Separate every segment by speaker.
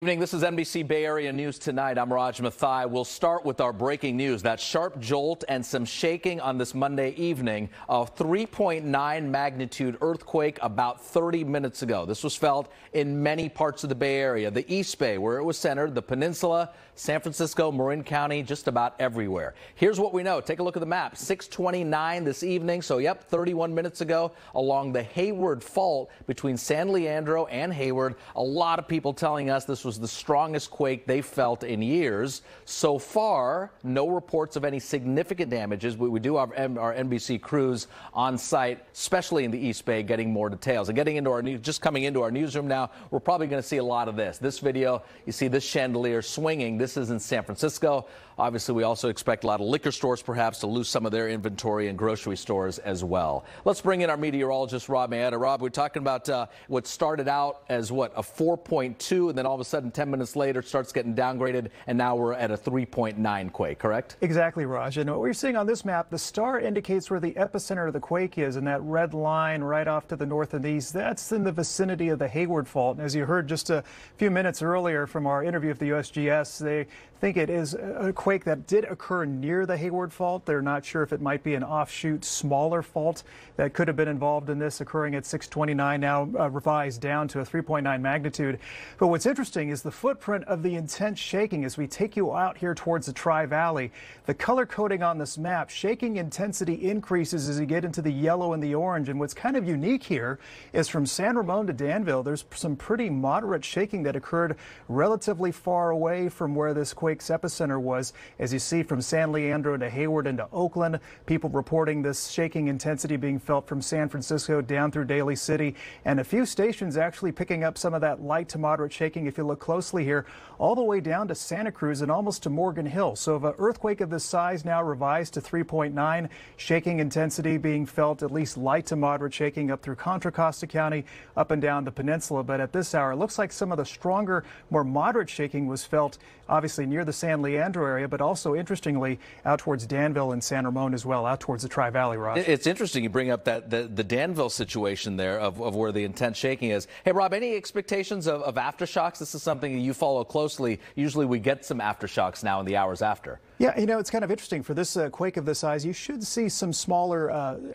Speaker 1: Evening. This is NBC Bay Area News Tonight. I'm Raj Mathai. We'll start with our breaking news. That sharp jolt and some shaking on this Monday evening. A 3.9 magnitude earthquake about 30 minutes ago. This was felt in many parts of the Bay Area. The East Bay, where it was centered, the peninsula, San Francisco, Marin County, just about everywhere. Here's what we know. Take a look at the map. 6:29 this evening. So, 31 minutes ago along the Hayward Fault between San Leandro and Hayward. A lot of people telling us this was the strongest quake they felt in years. So far, no reports of any significant damages. We do have our NBC crews on site, especially in the East Bay, getting more details. And getting into our just coming into our newsroom now, we're probably going to see a lot of this. This video, you see this chandelier swinging. This is in San Francisco. Obviously, we also expect a lot of liquor stores perhaps to lose some of their inventory and grocery stores as well. Let's bring in our meteorologist, Rob Mayetta. Rob, we're talking about what started out as a 4.2, and then all of a sudden 10 minutes later starts getting downgraded, and now we're at a 3.9 quake, correct?
Speaker 2: Exactly, Raj. And what we're seeing on this map, the star indicates where the epicenter of the quake is, and that red line right off to the north and east, that's in the vicinity of the Hayward Fault. And as you heard just a few minutes earlier from our interview with the USGS, they think it is a quake that did occur near the Hayward Fault. They're not sure if it might be an offshoot, smaller fault that could have been involved in this, occurring at 6:29, now revised down to a 3.9 magnitude. But what's interesting is the footprint of the intense shaking as we take you out here towards the Tri-Valley. The color coding on this map, shaking intensity increases as you get into the yellow and the orange. And what's kind of unique here is from San Ramon to Danville, there's some pretty moderate shaking that occurred relatively far away from where this quake's epicenter was. As you see, from San Leandro to Hayward into Oakland, people reporting this shaking intensity being felt from San Francisco down through Daly City, and a few stations actually picking up some of that light to moderate shaking, if you look closely here, all the way down to Santa Cruz and almost to Morgan Hill. So if an earthquake of this size now revised to 3.9, shaking intensity being felt, at least light to moderate shaking up through Contra Costa County, up and down the peninsula. But at this hour, it looks like some of the stronger, more moderate shaking was felt obviously near the San Leandro area, but also interestingly out towards Danville and San Ramon as well, out towards the Tri-Valley, Raj.
Speaker 1: It's interesting you bring up that the Danville situation there of where the intense shaking is. Hey, Rob, any expectations of aftershocks? This is something that you follow closely. Usually we get some aftershocks now in the hours after.
Speaker 2: Yeah, it's kind of interesting. For this quake of this size, you should see some smaller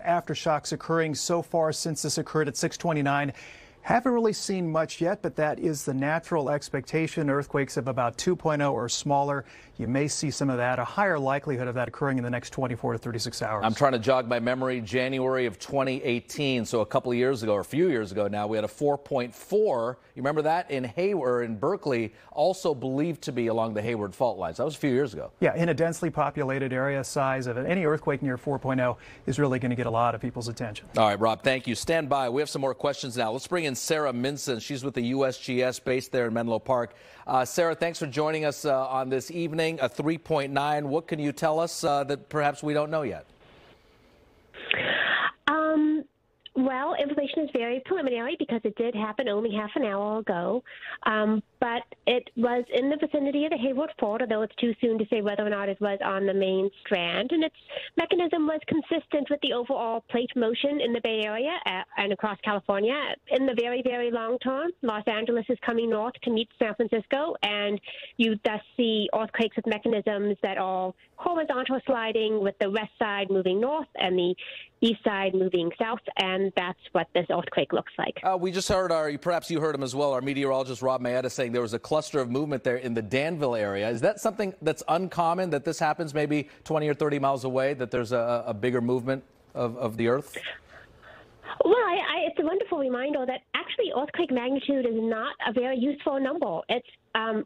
Speaker 2: aftershocks occurring so far since this occurred at 6:29. Haven't really seen much yet, but that is the natural expectation. Earthquakes of about 2.0 or smaller, you may see some of that, a higher likelihood of that occurring in the next 24 to 36 hours.
Speaker 1: I'm trying to jog my memory. January of 2018, so a couple of years ago, or a few years ago now, we had a 4.4. You remember that? In Hayward, in Berkeley, also believed to be along the Hayward fault lines. That was a few years ago.
Speaker 2: Yeah, in a densely populated area, size of it, any earthquake near 4.0 is really going to get a lot of people's attention.
Speaker 1: All right, Rob, thank you. Stand by. We have some more questions now. Let's bring in Sarah Minson. She's with the USGS based there in Menlo Park. Sarah, thanks for joining us on this evening. A 3.9. What can you tell us that perhaps we don't know yet?
Speaker 3: Well, information is very preliminary because it did happen only half an hour ago, but it was in the vicinity of the Hayward Fault, although it's too soon to say whether or not it was on the main strand, and its mechanism was consistent with the overall plate motion in the Bay Area and across California. In the very, very long term, Los Angeles is coming north to meet San Francisco, and you thus see earthquakes with mechanisms that are horizontal sliding, with the west side moving north and the east side moving south, and that's what this earthquake looks like.
Speaker 1: We just heard perhaps you heard him as well, our meteorologist Rob Mayetta saying there was a cluster of movement there in the Danville area. Is that something that's uncommon, that this happens maybe 20 or 30 miles away, that there's a bigger movement of the earth?
Speaker 3: Well, it's a wonderful reminder that actually earthquake magnitude is not a very useful number. It's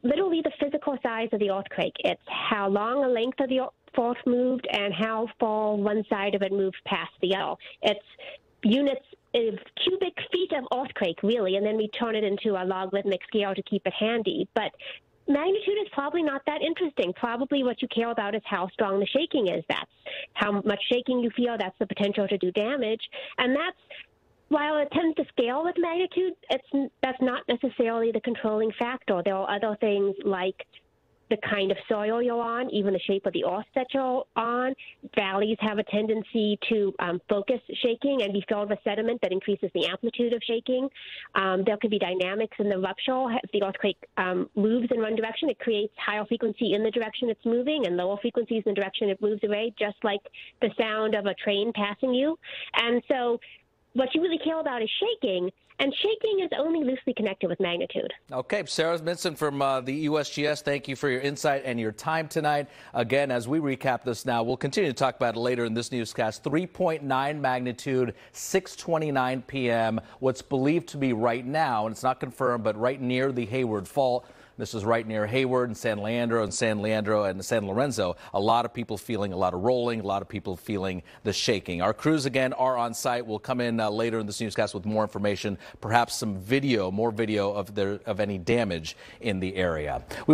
Speaker 3: literally the physical size of the earthquake. It's how long a length of the fault moved and how far one side of it moved past the other. It's units of cubic feet of earthquake, really, and then we turn it into a logarithmic scale to keep it handy. But magnitude is probably not that interesting. Probably what you care about is how strong the shaking is. That's how much shaking you feel. That's the potential to do damage. And while it tends to scale with magnitude, that's not necessarily the controlling factor. There are other things like the kind of soil you're on, even the shape of the earth that you're on. Valleys have a tendency to focus shaking and be filled with sediment that increases the amplitude of shaking. There could be dynamics in the rupture. If the earthquake moves in one direction, it creates higher frequency in the direction it's moving and lower frequencies in the direction it moves away, just like the sound of a train passing you. And so what you really care about is shaking, and shaking is only loosely connected with magnitude.
Speaker 1: Okay, Sarah Minson from the USGS, thank you for your insight and your time tonight. Again, as we recap this now, we'll continue to talk about it later in this newscast. 3.9 magnitude, 6:29 p.m. What's believed to be right now, and it's not confirmed, but right near the Hayward Fault. This is right near Hayward and San Leandro and San Lorenzo. A lot of people feeling a lot of rolling, a lot of people feeling the shaking. Our crews, again, are on site. We'll come in later in this newscast with more information, perhaps some video, more video of any damage in the area.